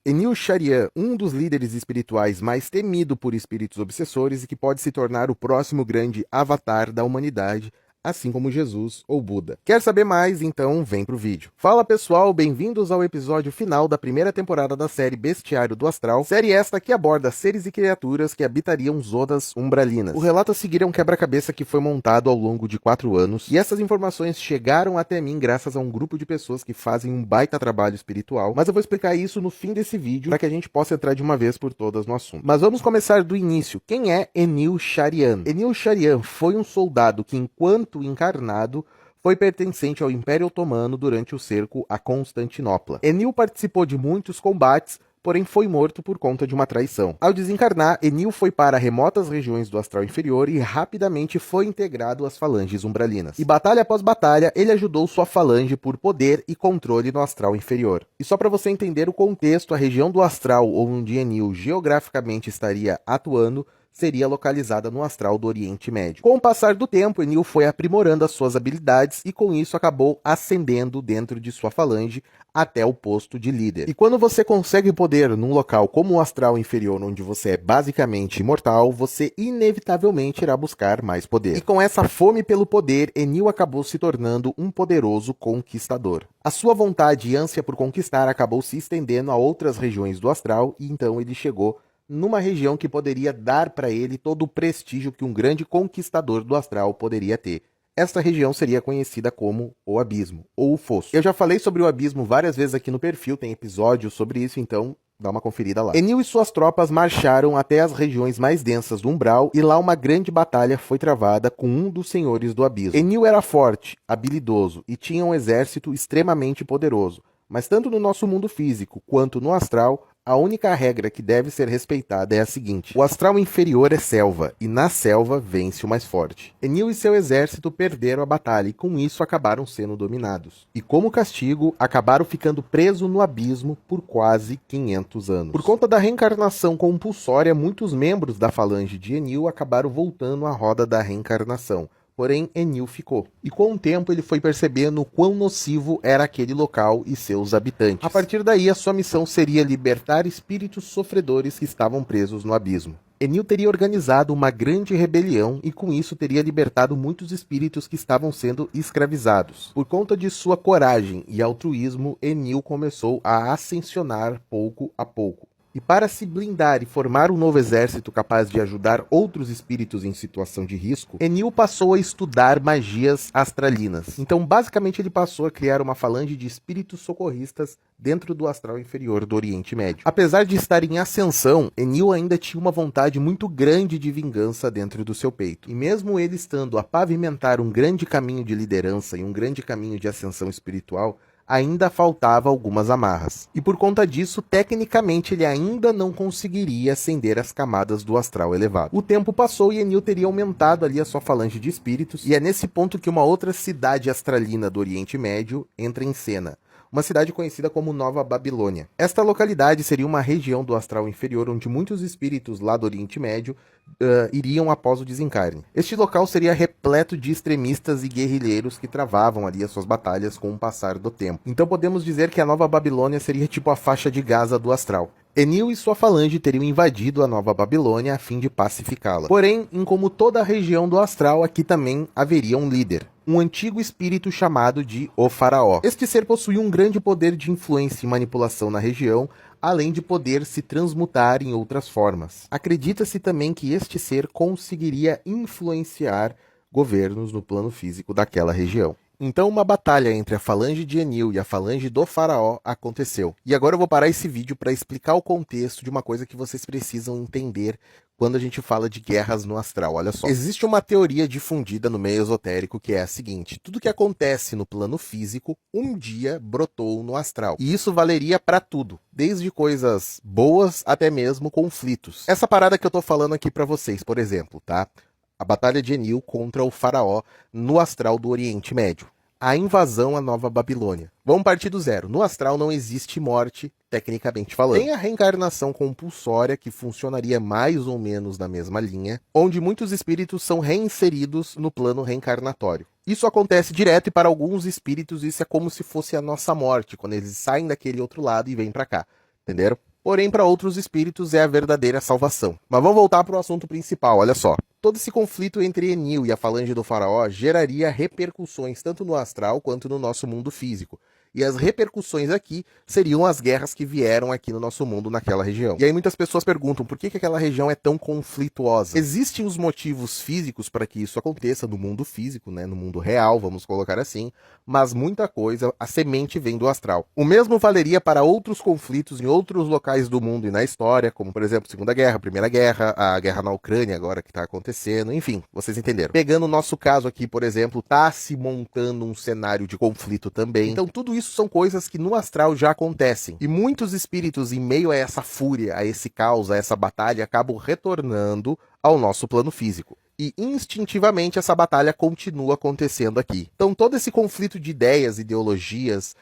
Enil Sharian, um dos líderes espirituais mais temido por espíritos obsessores e que pode se tornar o próximo grande avatar da humanidade, assim como Jesus ou Buda. Quer saber mais? Então vem pro vídeo. Fala pessoal, bem-vindos ao episódio final da primeira temporada da série Bestiário do Astral, série esta que aborda seres e criaturas que habitariam zonas umbralinas. O relato a seguir é um quebra-cabeça que foi montado ao longo de 4 anos, e essas informações chegaram até mim graças a um grupo de pessoas que fazem um baita trabalho espiritual, mas eu vou explicar isso no fim desse vídeo para que a gente possa entrar de uma vez por todas no assunto. Mas vamos começar do início. Quem é Enil Sharian? Enil Sharian foi um soldado que, enquanto encarnado, foi pertencente ao Império Otomano durante o cerco a Constantinopla. Enil participou de muitos combates, porém foi morto por conta de uma traição. Ao desencarnar, Enil foi para remotas regiões do astral inferior e rapidamente foi integrado às falanges umbralinas. E batalha após batalha, ele ajudou sua falange por poder e controle no astral inferior. E só para você entender o contexto, a região do astral onde Enil geograficamente estaria atuando seria localizada no astral do Oriente Médio. Com o passar do tempo, Enil foi aprimorando as suas habilidades e com isso acabou ascendendo dentro de sua falange até o posto de líder. E quando você consegue poder num local como o astral inferior, onde você é basicamente imortal, você inevitavelmente irá buscar mais poder. E com essa fome pelo poder, Enil acabou se tornando um poderoso conquistador. A sua vontade e ânsia por conquistar acabou se estendendo a outras regiões do astral e então ele chegou numa região que poderia dar para ele todo o prestígio que um grande conquistador do astral poderia ter. Esta região seria conhecida como o Abismo, ou o Fosso. Eu já falei sobre o Abismo várias vezes aqui no perfil, tem episódio sobre isso, então dá uma conferida lá. Enil e suas tropas marcharam até as regiões mais densas do Umbral e lá uma grande batalha foi travada com um dos senhores do Abismo. Enil era forte, habilidoso e tinha um exército extremamente poderoso, mas tanto no nosso mundo físico quanto no astral, a única regra que deve ser respeitada é a seguinte: o astral inferior é selva, e na selva vence o mais forte. Enil e seu exército perderam a batalha e com isso acabaram sendo dominados. E como castigo, acabaram ficando presos no abismo por quase 500 anos. Por conta da reencarnação compulsória, muitos membros da falange de Enil acabaram voltando à roda da reencarnação. Porém, Enil ficou. E com o tempo ele foi percebendo o quão nocivo era aquele local e seus habitantes. A partir daí, a sua missão seria libertar espíritos sofredores que estavam presos no abismo. Enil teria organizado uma grande rebelião e com isso teria libertado muitos espíritos que estavam sendo escravizados. Por conta de sua coragem e altruísmo, Enil começou a ascensionar pouco a pouco. E para se blindar e formar um novo exército capaz de ajudar outros espíritos em situação de risco, Enil passou a estudar magias astralinas. Então, basicamente, ele passou a criar uma falange de espíritos socorristas dentro do astral inferior do Oriente Médio. Apesar de estar em ascensão, Enil ainda tinha uma vontade muito grande de vingança dentro do seu peito. E mesmo ele estando a pavimentar um grande caminho de liderança e um grande caminho de ascensão espiritual, ainda faltava algumas amarras. E por conta disso, tecnicamente, ele ainda não conseguiria ascender as camadas do astral elevado. O tempo passou e Enil teria aumentado ali a sua falange de espíritos, e é nesse ponto que uma outra cidade astralina do Oriente Médio entra em cena. Uma cidade conhecida como Nova Babilônia. Esta localidade seria uma região do astral inferior onde muitos espíritos lá do Oriente Médio iriam após o desencarne. Este local seria repleto de extremistas e guerrilheiros que travavam ali as suas batalhas com o passar do tempo. Então podemos dizer que a Nova Babilônia seria tipo a faixa de Gaza do astral. Enil e sua falange teriam invadido a Nova Babilônia a fim de pacificá-la. Porém, como toda a região do astral, aqui também haveria um líder, um antigo espírito chamado de O Faraó. Este ser possuía um grande poder de influência e manipulação na região, além de poder se transmutar em outras formas. Acredita-se também que este ser conseguiria influenciar governos no plano físico daquela região. Então uma batalha entre a falange de Enil e a falange do Faraó aconteceu. E agora eu vou parar esse vídeo para explicar o contexto de uma coisa que vocês precisam entender quando a gente fala de guerras no astral. Olha só. Existe uma teoria difundida no meio esotérico que é a seguinte: tudo que acontece no plano físico, um dia brotou no astral. E isso valeria para tudo, desde coisas boas até mesmo conflitos. Essa parada que eu tô falando aqui para vocês, por exemplo, tá? A batalha de Enil contra o Faraó no astral do Oriente Médio. A invasão à Nova Babilônia. Vamos partir do zero. No astral não existe morte, tecnicamente falando. Tem a reencarnação compulsória, que funcionaria mais ou menos na mesma linha, onde muitos espíritos são reinseridos no plano reencarnatório. Isso acontece direto e para alguns espíritos isso é como se fosse a nossa morte, quando eles saem daquele outro lado e vêm para cá. Entenderam? Porém, para outros espíritos é a verdadeira salvação. Mas vamos voltar para o assunto principal, olha só. Todo esse conflito entre Enil e a falange do faraó geraria repercussões tanto no astral quanto no nosso mundo físico. E as repercussões aqui seriam as guerras que vieram aqui no nosso mundo naquela região. E aí muitas pessoas perguntam por que aquela região é tão conflituosa. Existem os motivos físicos para que isso aconteça no mundo físico, né, no mundo real, vamos colocar assim, mas muita coisa, a semente vem do astral. O mesmo valeria para outros conflitos em outros locais do mundo e na história, como por exemplo Segunda Guerra, Primeira Guerra, a guerra na Ucrânia agora que está acontecendo, enfim, vocês entenderam. Pegando o nosso caso aqui, por exemplo, está se montando um cenário de conflito também. Então tudo isso são coisas que no astral já acontecem. E muitos espíritos, em meio a essa fúria, a esse caos, a essa batalha, acabam retornando ao nosso plano físico. E instintivamente essa batalha continua acontecendo aqui. Então todo esse conflito de ideias, ideologias,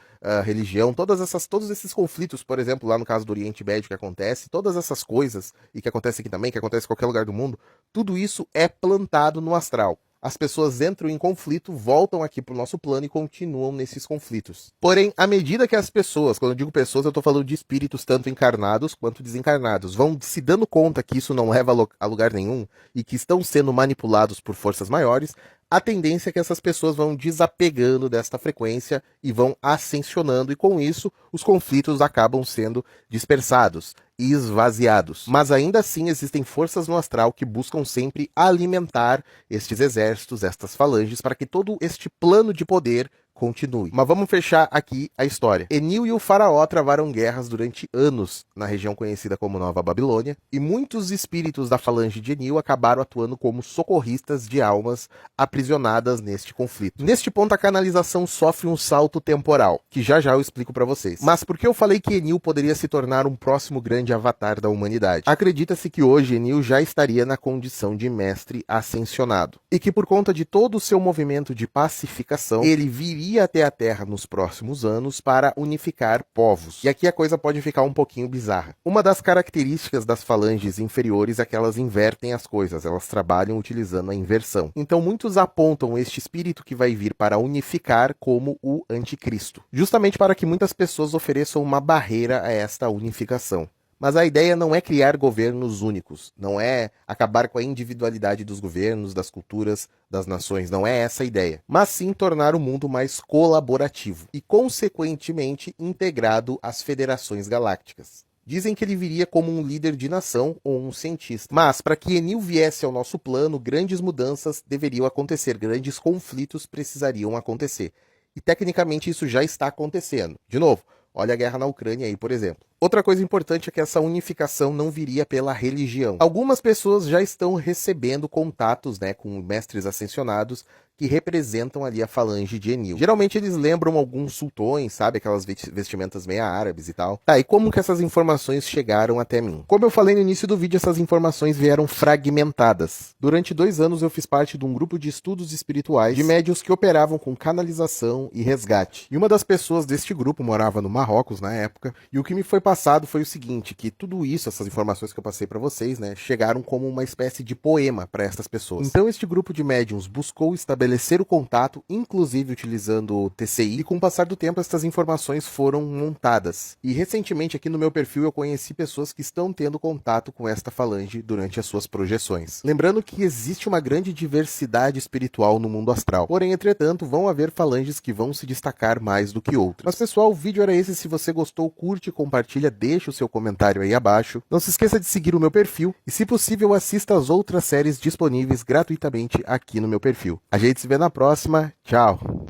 religião, todos esses conflitos, por exemplo, lá no caso do Oriente Médio que acontece, todas essas coisas, e que acontece aqui também, que acontece em qualquer lugar do mundo, tudo isso é plantado no astral. As pessoas entram em conflito, voltam aqui para o nosso plano e continuam nesses conflitos. Porém, à medida que as pessoas, quando eu digo pessoas, eu estou falando de espíritos tanto encarnados quanto desencarnados, vão se dando conta que isso não leva a lugar nenhum e que estão sendo manipulados por forças maiores, a tendência é que essas pessoas vão desapegando desta frequência e vão ascensionando, e com isso os conflitos acabam sendo dispersados e esvaziados. Mas ainda assim existem forças no astral que buscam sempre alimentar estes exércitos, estas falanges, para que todo este plano de poder continue. Mas vamos fechar aqui a história. Enil e o faraó travaram guerras durante anos na região conhecida como Nova Babilônia, e muitos espíritos da falange de Enil acabaram atuando como socorristas de almas aprisionadas neste conflito. Neste ponto a canalização sofre um salto temporal, que já eu explico para vocês. Mas por que eu falei que Enil poderia se tornar um próximo grande avatar da humanidade? Acredita-se que hoje Enil já estaria na condição de mestre ascensionado, e que por conta de todo o seu movimento de pacificação, ele viria até a Terra nos próximos anos para unificar povos. E aqui a coisa pode ficar um pouquinho bizarra. Uma das características das falanges inferiores é que elas invertem as coisas, elas trabalham utilizando a inversão. Então muitos apontam este espírito que vai vir para unificar como o anticristo, justamente para que muitas pessoas ofereçam uma barreira a esta unificação. Mas a ideia não é criar governos únicos, não é acabar com a individualidade dos governos, das culturas, das nações, não é essa a ideia. Mas sim tornar o mundo mais colaborativo e, consequentemente, integrado às federações galácticas. Dizem que ele viria como um líder de nação ou um cientista. Mas, para que Enil viesse ao nosso plano, grandes mudanças deveriam acontecer, grandes conflitos precisariam acontecer. E, tecnicamente, isso já está acontecendo. De novo, olha a guerra na Ucrânia aí, por exemplo. Outra coisa importante é que essa unificação não viria pela religião. Algumas pessoas já estão recebendo contatos, com mestres ascensionados que representam ali a falange de Enil. Geralmente eles lembram alguns sultões, sabe? Aquelas vestimentas meio árabes e tal. Tá, e como que essas informações chegaram até mim? Como eu falei no início do vídeo, essas informações vieram fragmentadas. Durante 2 anos eu fiz parte de um grupo de estudos espirituais de médiuns que operavam com canalização e resgate. E uma das pessoas deste grupo morava no Marrocos na época, e o que me foi passado foi o seguinte, que tudo isso, essas informações que eu passei para vocês, chegaram como uma espécie de poema para essas pessoas. Então este grupo de médiuns buscou estabelecer o contato, inclusive utilizando o TCI, e com o passar do tempo essas informações foram montadas. E recentemente aqui no meu perfil eu conheci pessoas que estão tendo contato com esta falange durante as suas projeções. Lembrando que existe uma grande diversidade espiritual no mundo astral, porém, entretanto, vão haver falanges que vão se destacar mais do que outras. Mas pessoal, o vídeo era esse. Se você gostou, curte, compartilha, deixa o seu comentário aí abaixo. Não se esqueça de seguir o meu perfil e, se possível, assista às outras séries disponíveis gratuitamente aqui no meu perfil. A gente se vê na próxima. Tchau!